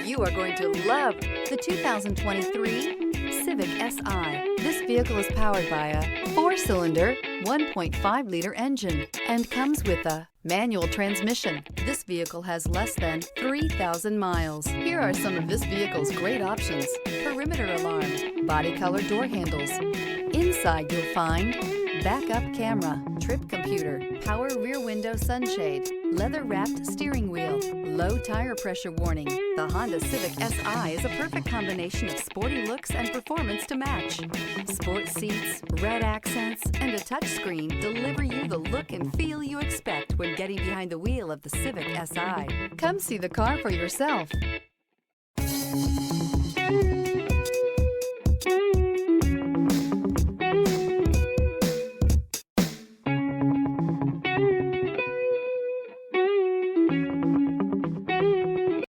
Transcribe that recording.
You are going to love the 2023 Civic Si. This vehicle is powered by a 4-cylinder, 1.5-liter engine and comes with a manual transmission. This vehicle has less than 3,000 miles. Here are some of this vehicle's great options: perimeter alarm, body color door handles. Inside you'll find backup camera, trip computer, power rear window sunshade, leather-wrapped steering wheel, low tire pressure warning. The Honda Civic Si is a perfect combination of sporty looks and performance to match. Sport seats, red accents, and a touchscreen deliver you the look and feel you expect when getting behind the wheel of the Civic Si. Come see the car for yourself.